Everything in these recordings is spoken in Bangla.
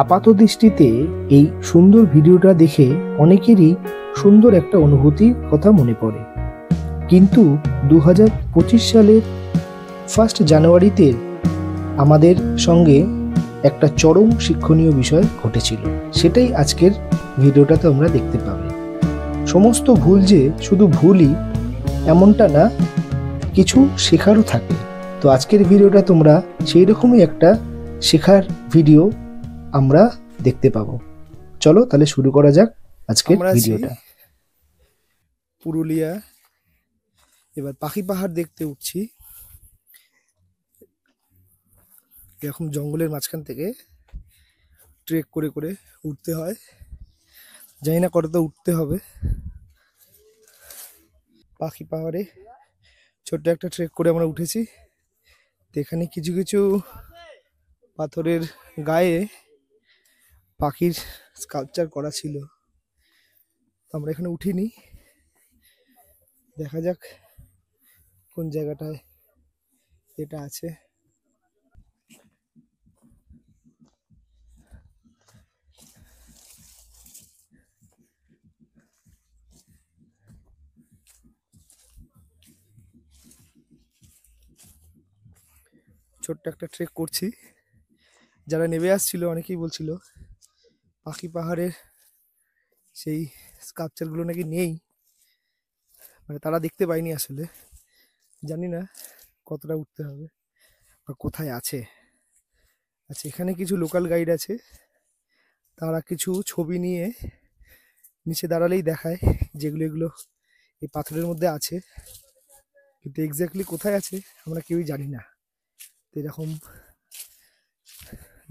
আপাত দৃষ্টিতে এই সুন্দর ভিডিওটা দেখে অনেকেরই সুন্দর একটা অনুভূতির কথা মনে পড়ে, কিন্তু 2025 সালের 1 জানুয়ারিতে আমাদের সঙ্গে একটা চরম শিক্ষণীয় বিষয় ঘটেছিল। সেটাই আজকের ভিডিওটাতে আমরা দেখতে পাবে। সমস্ত ভুল যে শুধু ভুলই এমনটা না, কিছু শেখারও থাকে। তো আজকের ভিডিওটা তোমরা সেই রকমই একটা শেখার ভিডিও আমরা দেখতে পাবো। চলো তাহলে শুরু করা যাক আজকের ভিডিওটা। পুরুলিয়া, এবার পাখি পাহাড় দেখতে উঠছি। এরকম জঙ্গলের মাঝখান থেকে ট্রেক করে করে উঠতে হয়, জানি না কতটা উঠতে হবে। পাখি পাহাড়ে ছোট্ট একটা ট্রেক করে আমরা উঠেছি। তো এখানে কিছু কিছু পাথরের গায়ে পাখির স্কাল্পচার করা ছিল, আমরা এখানে উঠিনি। দেখা যাক কোন জায়গাটায় এটা আছে। ছোট্ট একটা ট্রেক করছি। যারা নেমে আসছিল অনেকেই বলছিল পাখি পাহাড়ের সেই স্কাল্পচারগুলো নাকি নেই, মানে তারা দেখতে পায়নি। আসলে জানি না কতটা উঠতে হবে বা কোথায় আছে। আচ্ছা, এখানে কিছু লোকাল গাইড আছে, তারা কিছু ছবি নিয়ে নিচে দাঁড়ালেই দেখায় যেগুলো এগুলো এই পাথরের মধ্যে আছে, কিন্তু এক্স্যাক্টলি কোথায় আছে আমরা কেউই জানি না। তো এরকম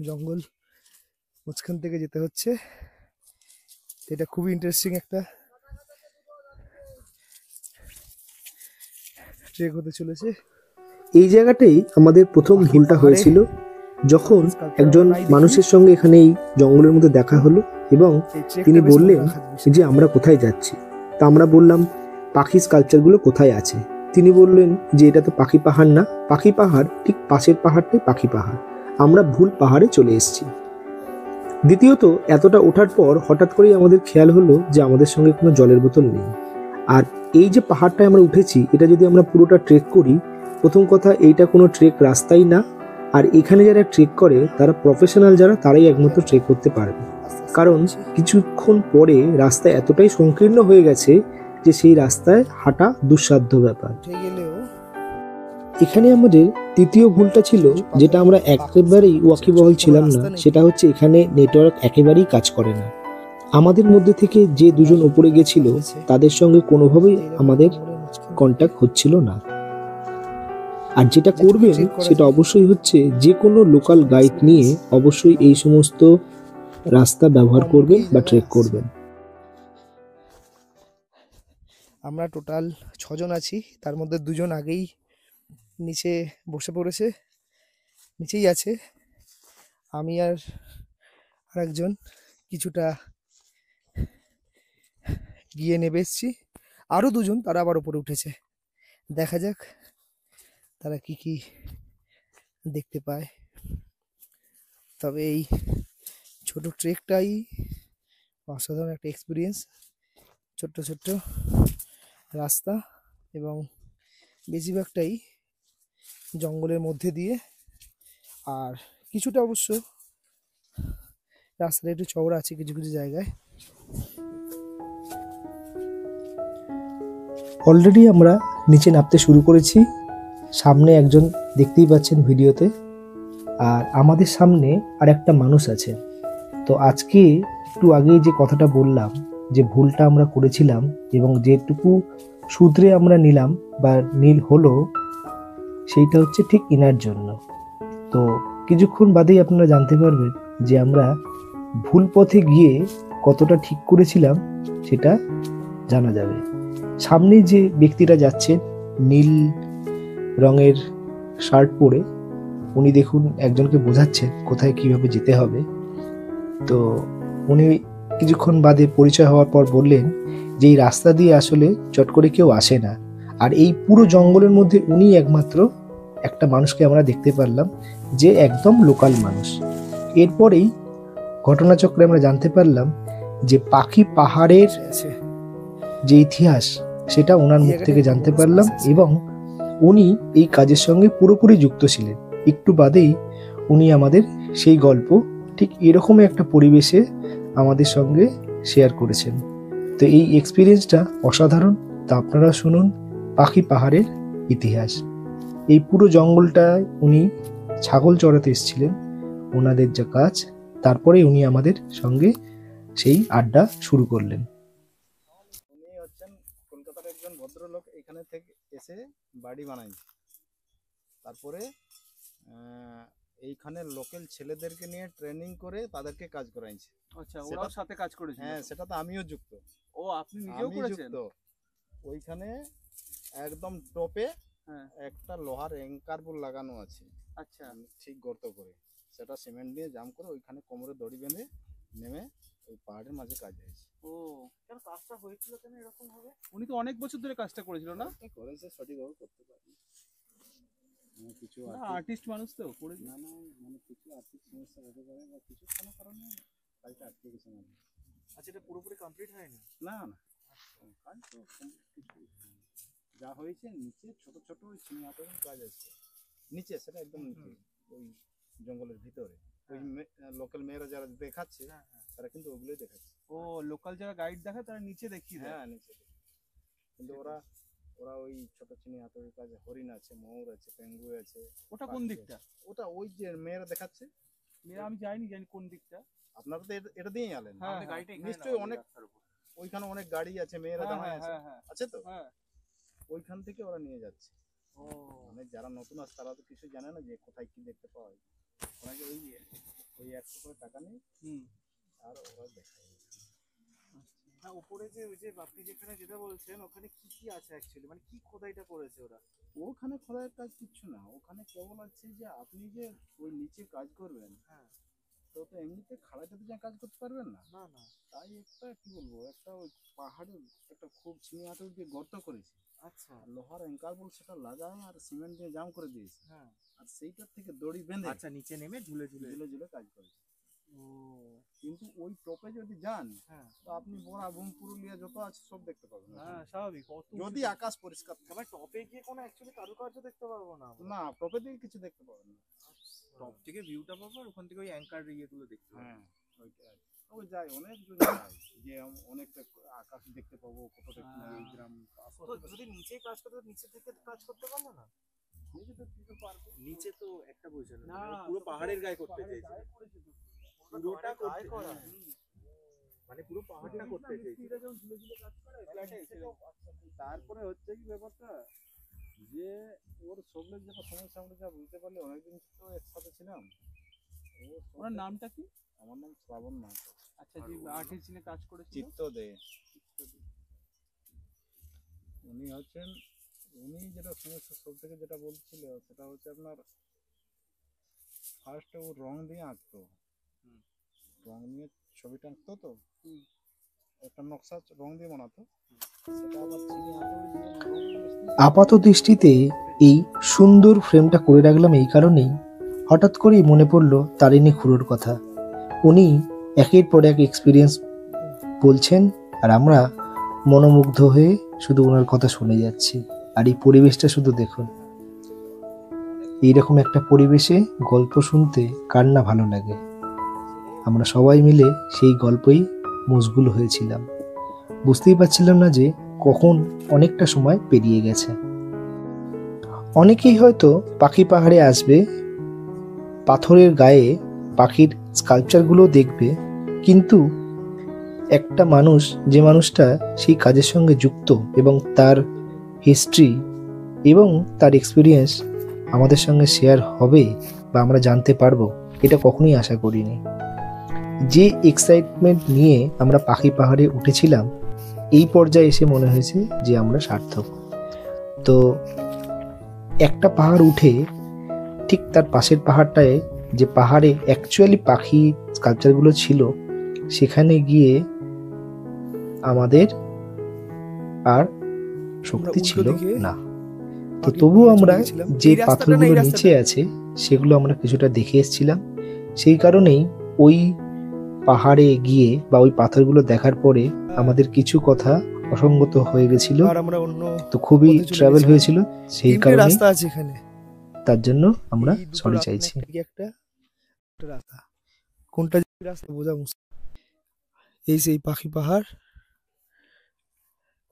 জঙ্গল মাঝখান থেকে যেতে হচ্ছে। এটা খুবই ইন্টারেস্টিং একটা ট্রেক হতে চলেছে। এই জায়গাটাই আমাদের প্রথম ভুলটা হয়েছিল, যখন একজন মানুষের সঙ্গে এখানে এই জঙ্গলের মধ্যে দেখা হলো এবং তিনি বললেন যে আমরা কোথায় যাচ্ছি। তা আমরা বললাম পাখি স্কাল্পচারগুলো কোথায় আছে। তিনি বললেন যে এটা তো পাখি পাহাড় না, পাখি পাহাড় ঠিক পাশের পাহাড়টাই পাখি পাহাড়, আমরা ভুল পাহাড়ে চলে এসেছি। দ্বিতীয়ত, এতটা ওঠার পর হঠাৎ করেই আমাদের খেয়াল হলো যে আমাদের সঙ্গে কোনো জলের বোতল নেই। আর এই যে পাহাড়টায় আমরা উঠেছি, এটা যদি আমরা পুরোটা ট্রেক করি, প্রথম কথা এইটা কোনো ট্রেক রাস্তাই না। আর এখানে যারা ট্রেক করে তারা প্রফেশনাল, যারা তারাই একমাত্র ট্রেক করতে পারবে, কারণ কিছুক্ষণ পরে রাস্তা এতটাই সংকীর্ণ হয়ে গেছে যে সেই রাস্তায় হাঁটা দুঃসাধ্য ব্যাপার। এখানে আমাদের তৃতীয় ভুলটা ছিল, যেটা আমরা একেবারেই ওয়াকিবহাল ছিলাম না, সেটা হচ্ছে এখানে নেটওয়ার্ক একেবারেই কাজ করে না। আমাদের মধ্যে থেকে যে দুজন উপরে গেছিল তাদের সঙ্গে কোনোভাবেই আমাদের কন্ট্যাক্ট হচ্ছিল না। আর যেটা করবেন সেটা অবশ্যই হচ্ছে যে কোনো লোকাল গাইড নিয়ে অবশ্যই এই সমস্ত রাস্তা ব্যবহার করবেন বা ট্রেক করবেন। আমরা টোটাল 6 জন আছি, তার মধ্যে 2 জন আগেই নিচে বসে পড়েছে, নিচেই আছে। আমি আর একজন কিছুটা গিয়ে নেমে এসেছি। আরও 2 জন তারা আবার উপরে উঠেছে। দেখা যাক তারা কি কি দেখতে পায়। তবে এই ছোট ট্রেকটাই অসাধারণ একটা এক্সপিরিয়েন্স। ছোট্ট ছোট্ট রাস্তা এবং বেশিরভাগটাই জঙ্গলের মধ্যে দিয়ে, আর কিছুটা অবশ্য রাস্তাটা একটু চওড়া আছে কিছু কিছু জায়গায়। অলরেডি আমরা নিচে নামতে শুরু করেছি। সামনে একজন দেখতেই পাচ্ছেন ভিডিওতে, আর আমাদের সামনে আর একটা মানুষ আছে। তো আজকে একটু আগেই যে কথাটা বললাম, যে ভুলটা আমরা করেছিলাম এবং যেটুকু শুধরে আমরা নিলাম বা নীল হলো, সেইটা হচ্ছে ঠিক ইনার জন্য। তো কিছুক্ষণ বাদেই আপনারা জানতে পারবেন যে আমরা ভুল পথে গিয়ে কতটা ঠিক করেছিলাম, সেটা জানা যাবে। সামনে যে ব্যক্তিটা যাচ্ছে নীল রঙের শার্ট পরে, উনি দেখুন একজনকে বোঝাচ্ছেন কোথায় কিভাবে যেতে হবে। তো উনি কিছুক্ষণ বাদে পরিচয় হওয়ার পর বললেন যে এই রাস্তা দিয়ে আসলে চট করে কেউ আসে না, আর এই পুরো জঙ্গলের মধ্যে উনি একমাত্র একটা মানুষকে আমরা দেখতে পারলাম, যে একদম লোকাল মানুষ। এরপরেই ঘটনাচক্রে আমরা জানতে পারলাম যে পাখি পাহাড়ের যে ইতিহাস সেটা ওনার মুখ থেকে জানতে পারলাম, এবং উনি এই কাজের সঙ্গে পুরোপুরি যুক্ত ছিলেন। একটু বাদেই উনি আমাদের সেই গল্প ঠিক এরকম একটা পরিবেশে আমাদের সঙ্গে শেয়ার করেছেন। তো এই এক্সপিরিয়েন্সটা অসাধারণ। তা আপনারা শুনুন পাখি পাহাড়ের ইতিহাস। এই পুরো জঙ্গলটায় উনি ছাগল চড়াতে এসেছিলেন, ওনাদের যা কাজ। তারপরে উনি আমাদের সঙ্গে সেই আড্ডা শুরু করলেন। উনি হচ্ছেন কলকাতার একজন ভদ্রলোক, এখানে থেকে এসে বাড়ি বানাইছে। তারপরে এইখানে লোকাল ছেলেদেরকে নিয়ে ট্রেনিং করে তাদেরকে কাজ করাইছে। আচ্ছা, ওরাও সাথে কাজ করেছে? হ্যাঁ, সেটা তো আমিও যুক্ত। ও, আপনি নিজেও করেছেন? ওইখানে একদম টপে হ্যাঁ একটা লোহার অ্যাঙ্কার বোর্ড লাগানো আছে। আচ্ছা, ঠিক গর্ত করে সেটা সিমেন্ট দিয়ে জাম করে ওইখানে কোমরে দড়ি বেঁধে নেমে ওই পাহাড়ের মাঝে কাজ হয়েছে। ও, কেন কাজটা হয়েছিল কেন এরকম হবে? উনি তো অনেক বছর ধরে কাজটা করেছিল না? করেছে, সঠিকভাবে করতে পারেনি। কিছু আর্টিস্ট মানুষ তো করে না না, মানে কিছু আর্থিক সমস্যা হতে পারে বা কিছু কোনো কারণে কাজটা আটকে গেছে। আচ্ছা, এটা পুরোপুরি কমপ্লিট হয়নি? না না, কাজ তো কিছু যা হয়েছে নিচে ছোট ছোট ওই চিনিয়াতের কাজ আছে নিচে, সেটা একদম নিচে ওই জঙ্গলের ভিতরে। ওই লোকাল মেয়েরা যারা দেখাচ্ছে তারা কিন্তু ওগুলোই দেখাচ্ছে। ও, লোকাল যারা গাইড দেখায় তারা নিচে দেখিয়ে দেয়? হ্যাঁ, নিচে দেখি। কিন্তু ওরা ওই ছোট চিনিয়াতের কাজে হরিণ আছে, ময়ূর আছে, পেঙ্গু আছে। ওটা কোন দিকটা? ওটা ওই যে মেয়েরা দেখাচ্ছে। মেয়েরা আমি জানি কোন দিকটা। আপনারা তো এটা দিয়েই আলেন নিশ্চয়ই। অনেক ওইখানে অনেক গাড়ি আছে, মেয়েরা দাঁড়ায় আছে, আছে তো। ওইখান থেকে ওরা নিয়ে যাচ্ছে। ও, মানে যারা নতুন আছে তারা তো কিছু জানে না যে কোথায় কি দেখতে পাওয়া যায়। ওনাকে ওই 100 করে টাকা নেই আর ওরা দেখায়। না, উপরে যে ওই যে আপনি যেখানে যেটা বলছেন ওখানে কি কি আছে অ্যাকচুয়ালি, মানে কি খোদাইটা করেছে ওরা? ওখানে খোদাইয়ের কাজ কিচ্ছু না, ওখানে কেবল আছে যে আপনি যে ওই নিচে কাজ করবেন। হ্যাঁ, তো এমনিতে খাড়াতে তো যা কাজ করতে পারবেন না। না না, তাই একটা কি বলবো, একটা ওই পাহাড়ের একটা খুব চিনিয়াতে দিয়ে গর্ত করেছে। আচ্ছা, লোহার অ্যাঙ্কার বল সেটা লাগায় আর সিমেন্ট দিয়ে জাম করে দিয়েছে। হ্যাঁ, আর সেইটার থেকে দড়ি বেঁধে আচ্ছা, নিচে নেমে ঝুলে ঝুলে ঝুলে ঝুলে কাজ করেছে। ও, কিন্তু ওই টপে যদি যান হ্যাঁ, তো আপনি বরাভূম পুরুলিয়া যত আছে সব দেখতে পাবেন। হ্যাঁ, স্বাভাবিক। যদি আকাশ পরিষ্কার থাকে। তবে টপে গিয়ে কোনো অ্যাকচুয়ালি কারুকার্য দেখতে পারবো না আমরা। না, টপে দিয়ে কিছু দেখতে পাবেন না। টপ থেকে ভিউটা পাবো আর ওখান থেকে ওই অ্যাঙ্কার ইয়েগুলো দেখতে পাবো। হ্যাঁ, ওইটা ওই যায় অনেকজন যায় যে অনেকটা আকাশ দেখতে পাবো, কতটা কি এই গ্রাম। তো যদি নিচে কাজ করতে, নিচে থেকে কাজ করতে পারলো না? নিচে তো দিতে পারবে। নিচে তো একটা পয়সা না, পুরো পাহাড়ের গায়ে করতে চাইছে। পুরোটা গায়ে করা, মানে পুরো পাহাড়টা করতে চাইছে। তারপরে হচ্ছে কি ব্যাপারটা, যে ওর সবলের যেটা সমস্যা আমরা যা বুঝতে পারলে, অনেকদিন তো একসাথে ছিলাম। ওনার নামটা কি? আমার নাম শ্রাবণ মাহাতো। আচ্ছা, যে আর্টিস্ট যিনি কাজ করেছিল? চিত্ত দে। উনি হচ্ছেন, উনি যেটা সমস্যা সব থেকে যেটা বলছিল সেটা হচ্ছে আপনার ফার্স্টে ও রং দিয়ে আঁকতো, রং দিয়ে ছবিটা আঁকতো। তো একটা নকশা রং দিয়ে বানাতো, সেটা আবার চিনি হাতুড়ি দিয়ে আপাত দৃষ্টিতে এই সুন্দর ফ্রেমটা করে রাখলাম এই কারণেই, হঠাৎ করেই মনে পড়লো তারিণী খুড়োর কথা। উনি একের পর এক এক্সপিরিয়েন্স বলছেন আর আমরা মনোমুগ্ধ হয়ে শুধু ওনার কথা শুনে যাচ্ছি। আর এই পরিবেশটা শুধু দেখুন, এইরকম একটা পরিবেশে গল্প শুনতে কার না ভালো লাগে। আমরা সবাই মিলে সেই গল্পেই মশগুল হয়েছিলাম, বুঝতেই পারছিলাম না যে কখন অনেকটা সময় পেরিয়ে গেছে। অনেকেই হয়তো পাখি পাহাড়ে আসবে, পাথরের গায়ে পাখির স্কাল্পচারগুলো দেখবে, কিন্তু একটা মানুষ, যে মানুষটা সেই কাজের সঙ্গে যুক্ত এবং তার হিস্ট্রি এবং তার এক্সপিরিয়েন্স আমাদের সঙ্গে শেয়ার হবে বা আমরা জানতে পারবো, এটা কখনোই আশা করিনি। যে এক্সাইটমেন্ট নিয়ে আমরা পাখি পাহাড়ে উঠেছিলাম, এই পর্যায়ে এসে মনে হয়েছে যে আমরা সার্থক। তো একটা পাহাড় উঠে ঠিক তার পাশের পাহাড়টায়, যে পাহাড়ে অ্যাকচুয়ালি পাখি স্কাল্পচারগুলো ছিল, সেখানে গিয়ে আমাদের আর শক্তি ছিল না। তো মাটির তবুও পাহাড়ে আমরা চলে গেছিলাম। যে এই রাস্তাটা না, পাথরগুলো এই নিচে রাস্তাটা। আছে সেগুলো আমরা কিছুটা দেখে এসেছিলাম। সেই কারণেই ওই পাহাড়ে গিয়ে বা ওই পাথরগুলো দেখার পরে আমাদের কিছু কথা অসঙ্গত হয়ে গেছিল। আর আমরা অন্য তো খুবই পথে চলে ট্রাভেল গেছিলাম। হয়েছিল, সেই 3টে কারণে রাস্তা আছে এখানে। তার জন্য আমরা এই দুটো সরি রাস্তা, চাইছি। একটা রাস্তা, কোনটা যে রাস্তা বোঝা মুশকিল। এই সেই পাখি পাহাড়,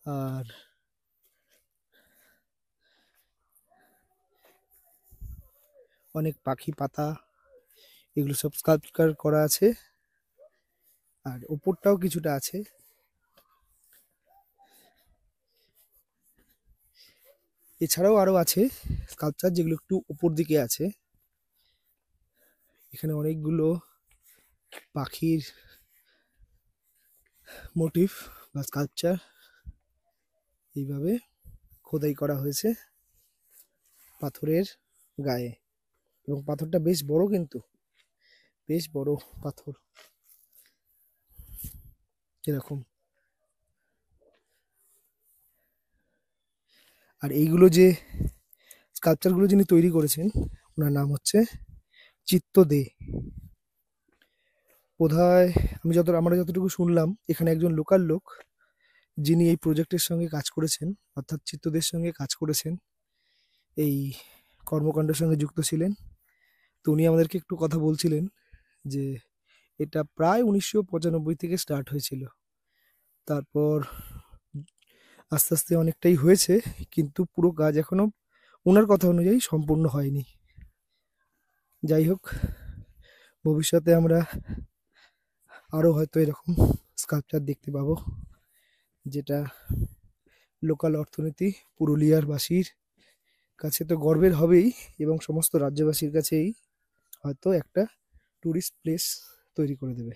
আর অনেক পাখি পাতা, এগুলো সব স্কাল্পচার করা আছে। আর ওপরটাও কিছুটা আছে। এছাড়াও আরো আছে স্কাল্পচার, যেগুলো একটু উপর দিকে আছে। এখানে অনেকগুলো পাখির মোটিভ বা স্কাল্পচার এইভাবে খোদাই করা হয়েছে পাথরের গায়ে, এবং পাথরটা বেশ বড়, কিন্তু বেশ বড় পাথর এরকম। আর এইগুলো যে স্কাল্পচারগুলো যিনি তৈরি করেছেন, ওনার নাম হচ্ছে চিত্ত দে। বোধহয় আমরা যতটুকু শুনলাম, এখানে একজন লোকাল লোক যিনি এই প্রজেক্টের সঙ্গে কাজ করেছেন, অর্থাৎ চিত্তদের সঙ্গে কাজ করেছেন, এই কর্মকাণ্ডের সঙ্গে যুক্ত ছিলেন। তো উনি আমাদেরকে একটু কথা বলছিলেন যে এটা প্রায় 1995 থেকে স্টার্ট হয়েছিল। তারপর আস্তে আস্তে অনেকটাই হয়েছে, কিন্তু পুরো কাজ এখনো ওনার কথা অনুযায়ী সম্পূর্ণ হয়নি। যাই হোক, ভবিষ্যতে আমরা আরো হয়তো এরকম স্কাল্পচার দেখতে পাবো, যেটা লোকাল অর্থনীতি পুরুলিয়ার বাসীর কাছে তো গর্বের হবেই, এবং সমস্ত রাজ্যবাসীর কাছেই হয়তো একটা টুরিস্ট প্লেস তৈরি করে দেবে।